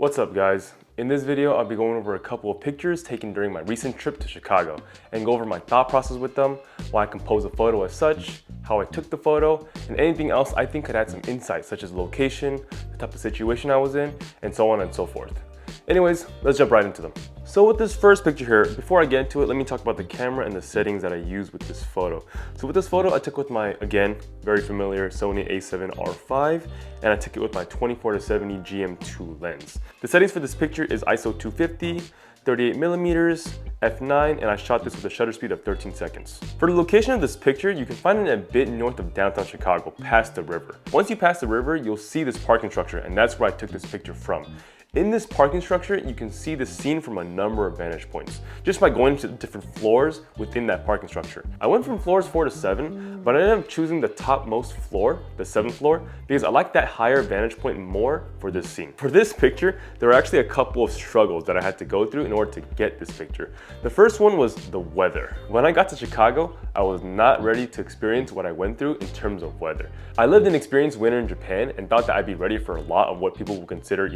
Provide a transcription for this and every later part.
What's up guys? In this video, I'll be going over a couple of pictures taken during my recent trip to Chicago and go over my thought process with them, why I composed a photo as such, how I took the photo, and anything else I think could add some insight such as location, the type of situation I was in, and so on and so forth. Anyways, let's jump right into them. So with this first picture here, before I get into it, let me talk about the camera and the settings that I use with this photo. So with this photo, I took with my, again, very familiar Sony a7R5, and I took it with my 24-70 GM2 lens. The settings for this picture is ISO 250, 38mm, f9, and I shot this with a shutter speed of 13 seconds. For the location of this picture, you can find it a bit north of downtown Chicago, past the river. Once you pass the river, you'll see this parking structure, and that's where I took this picture from. In this parking structure, you can see the scene from a number of vantage points, just by going to different floors within that parking structure. I went from floors 4 to 7, but I ended up choosing the topmost floor, the 7th floor, because I like that higher vantage point more for this scene. For this picture, there were actually a couple of struggles that I had to go through in order to get this picture. The first one was the weather. When I got to Chicago, I was not ready to experience what I went through in terms of weather. I lived and experienced winter in Japan and thought that I'd be ready for a lot of what people would consider,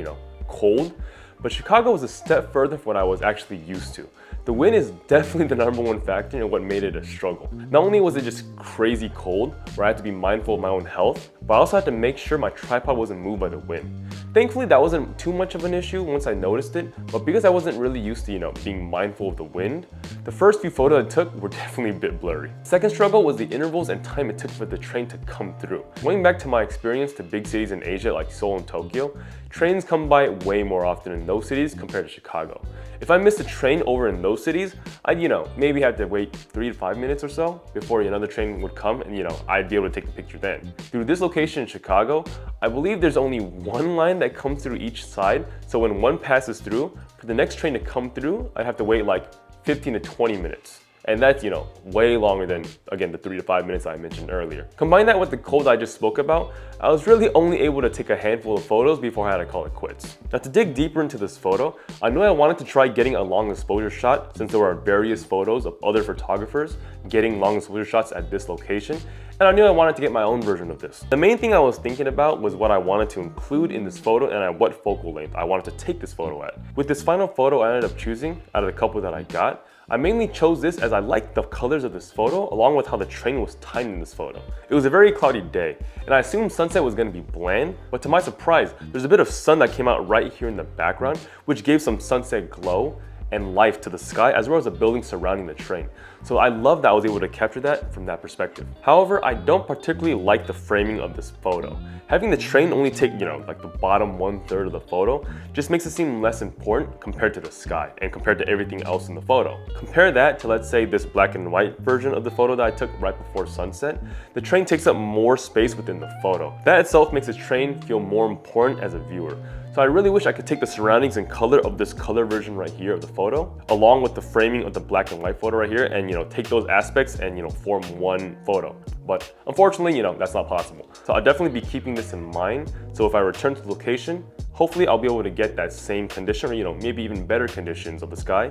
cold, but Chicago was a step further from what I was actually used to. The wind is definitely the #1 factor in what made it a struggle. Not only was it just crazy cold, where I had to be mindful of my own health, but I also had to make sure my tripod wasn't moved by the wind. Thankfully, that wasn't too much of an issue once I noticed it, but because I wasn't really used to, being mindful of the wind, the first few photos I took were definitely a bit blurry. Second struggle was the intervals and time it took for the train to come through. Going back to my experience to big cities in Asia like Seoul and Tokyo, trains come by way more often in those cities compared to Chicago. If I missed a train over in those cities, I'd, maybe have to wait 3 to 5 minutes or so before another train would come and, I'd be able to take the picture then. Through this location in Chicago, I believe there's only one line that comes through each side, so when one passes through, for the next train to come through, I'd have to wait like 15 to 20 minutes. And that's, way longer than, again, the 3 to 5 minutes I mentioned earlier. Combine that with the cold I just spoke about, I was really only able to take a handful of photos before I had to call it quits. Now to dig deeper into this photo, I knew I wanted to try getting a long exposure shot since there were various photos of other photographers getting long exposure shots at this location, and I knew I wanted to get my own version of this. The main thing I was thinking about was what I wanted to include in this photo and at what focal length I wanted to take this photo at. With this final photo I ended up choosing, out of the couple that I got, I mainly chose this as I liked the colors of this photo along with how the train was timed in this photo. It was a very cloudy day, and I assumed sunset was going to be bland, but to my surprise, there's a bit of sun that came out right here in the background, which gave some sunset glow and life to the sky as well as the buildings surrounding the train. So I love that I was able to capture that from that perspective. However, I don't particularly like the framing of this photo. Having the train only take, like the bottom 1/3 of the photo just makes it seem less important compared to the sky and compared to everything else in the photo. Compare that to, let's say, this black and white version of the photo that I took right before sunset. The train takes up more space within the photo. That itself makes the train feel more important as a viewer. So I really wish I could take the surroundings and color of this color version right here of the photo, along with the framing of the black and white photo right here, and take those aspects and form one photo. But unfortunately, that's not possible. So I'll definitely be keeping this in mind. So if I return to the location, hopefully I'll be able to get that same condition, or maybe even better conditions of the sky,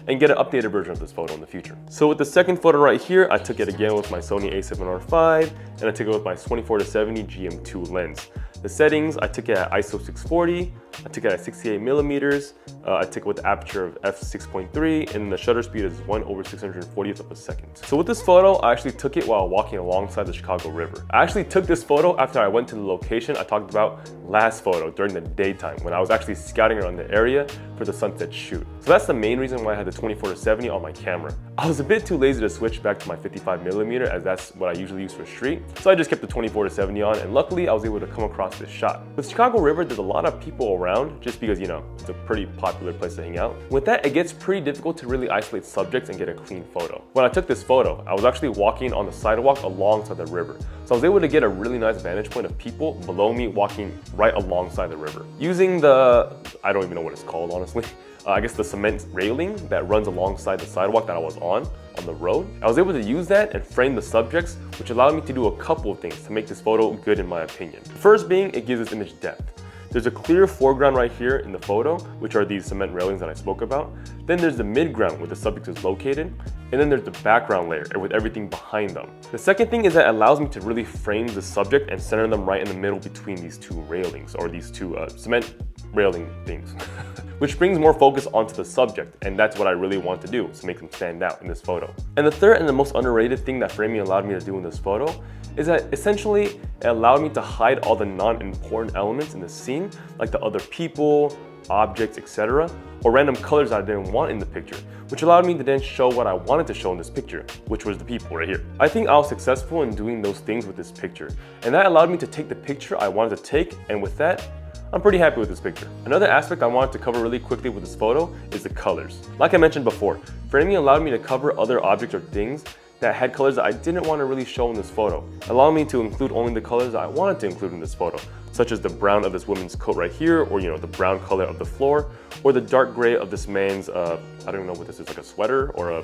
and get an updated version of this photo in the future. So with the second photo right here, I took it again with my Sony a7R5, and I took it with my 24-70 GM2 lens. The settings, I took it at ISO 640, I took it at 68mm, I took it with the aperture of f6.3, and the shutter speed is 1/640th of a second. So with this photo, I actually took it while walking alongside the Chicago River. I actually took this photo after I went to the location I talked about last photo during the daytime when I was actually scouting around the area for the sunset shoot. So that's the main reason why I had the 24-70 on my camera. I was a bit too lazy to switch back to my 55mm as that's what I usually use for street, so I just kept the 24-70 on, and luckily I was able to come across this shot. With Chicago River, there's a lot of people around just because, it's a pretty popular place to hang out. With that, it gets pretty difficult to really isolate subjects and get a clean photo. When I took this photo, I was actually walking on the sidewalk alongside the river. So I was able to get a really nice vantage point of people below me walking right alongside the river. Using I don't even know what it's called, honestly. I guess the cement railing that runs alongside the sidewalk that I was on the road. I was able to use that and frame the subjects, which allowed me to do a couple of things to make this photo good in my opinion. First being, it gives this image depth. There's a clear foreground right here in the photo, which are these cement railings that I spoke about. Then there's the midground where the subject is located, and then there's the background layer with everything behind them. The second thing is that it allows me to really frame the subject and center them right in the middle between these two railings, or these two cement railing things. Which brings more focus onto the subject, and that's what I really want to do, to make them stand out in this photo. And the third and the most underrated thing that framing allowed me to do in this photo is that essentially it allowed me to hide all the non-important elements in the scene, like the other people, objects, etc., or random colors that I didn't want in the picture, which allowed me to then show what I wanted to show in this picture, which was the people right here. I think I was successful in doing those things with this picture, and that allowed me to take the picture I wanted to take, and with that, I'm pretty happy with this picture. Another aspect I wanted to cover really quickly with this photo is the colors. Like I mentioned before, framing allowed me to cover other objects or things that had colors that I didn't want to really show in this photo, allowing me to include only the colors that I wanted to include in this photo, such as the brown of this woman's coat right here, or the brown color of the floor, or the dark gray of this man's, I don't even know what this is, like a sweater or a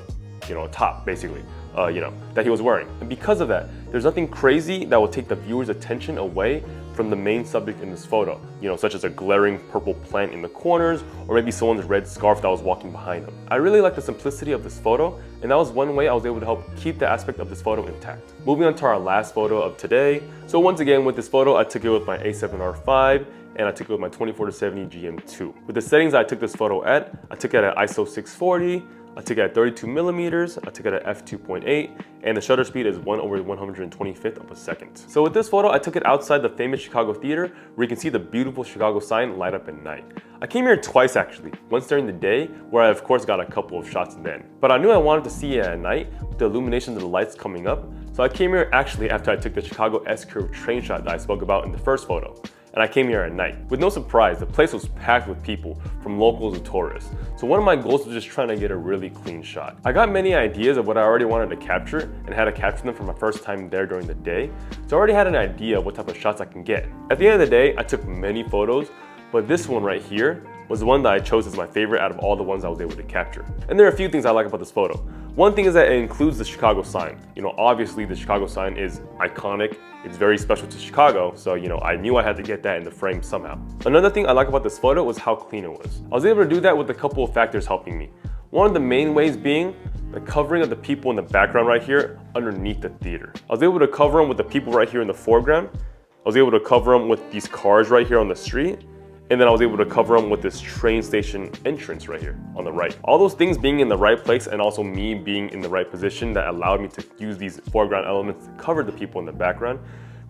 top, basically, that he was wearing. And because of that, there's nothing crazy that will take the viewer's attention away from the main subject in this photo, such as a glaring purple plant in the corners, or maybe someone's red scarf that was walking behind them. I really like the simplicity of this photo, and that was one way I was able to help keep the aspect of this photo intact. Moving on to our last photo of today. So once again, with this photo, I took it with my A7R5, and I took it with my 24-70 GM2. With the settings I took this photo at, I took it at ISO 640, I took it at 32 millimeters, I took it at f2.8, and the shutter speed is 1/125th of a second. So with this photo, I took it outside the famous Chicago Theater, where you can see the beautiful Chicago sign light up at night. I came here twice actually, once during the day, where I of course got a couple of shots then. But I knew I wanted to see it at night, with the illumination of the lights coming up, so I came here actually after I took the Chicago S-curve train shot that I spoke about in the first photo. And I came here at night. With no surprise, the place was packed with people, from locals to tourists. So one of my goals was just trying to get a really clean shot. I got many ideas of what I already wanted to capture and how to capture them for my first time there during the day. So I already had an idea of what type of shots I can get. At the end of the day, I took many photos, but this one right here was the one that I chose as my favorite out of all the ones I was able to capture. And there are a few things I like about this photo. One thing is that it includes the Chicago sign. Obviously the Chicago sign is iconic. It's very special to Chicago, so I knew I had to get that in the frame somehow. Another thing I like about this photo was how clean it was. I was able to do that with a couple of factors helping me. One of the main ways being the covering of the people in the background right here underneath the theater. I was able to cover them with the people right here in the foreground. I was able to cover them with these cars right here on the street. And then I was able to cover them with this train station entrance right here on the right. All those things being in the right place and also me being in the right position that allowed me to use these foreground elements to cover the people in the background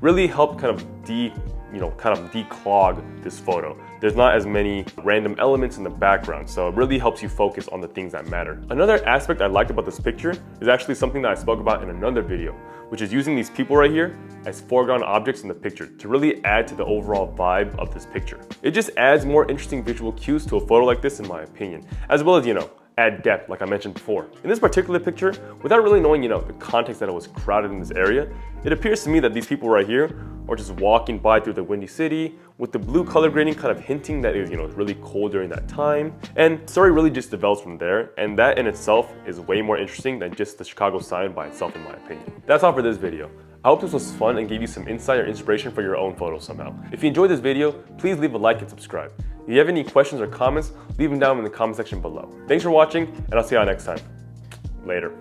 really helped kind of declog this photo. There's not as many random elements in the background, so it really helps you focus on the things that matter. Another aspect I liked about this picture is actually something that I spoke about in another video, which is using these people right here as foreground objects in the picture to really add to the overall vibe of this picture. It just adds more interesting visual cues to a photo like this in my opinion, as well as, add depth like I mentioned before. In this particular picture, without really knowing, the context that it was crowded in this area, it appears to me that these people right here are just walking by through the windy city with the blue color grading kind of hinting that it was, really cold during that time. And the story really just develops from there, and that in itself is way more interesting than just the Chicago sign by itself in my opinion. That's all for this video. I hope this was fun and gave you some insight or inspiration for your own photos somehow. If you enjoyed this video, please leave a like and subscribe. If you have any questions or comments, leave them down in the comment section below. Thanks for watching, and I'll see y'all next time. Later.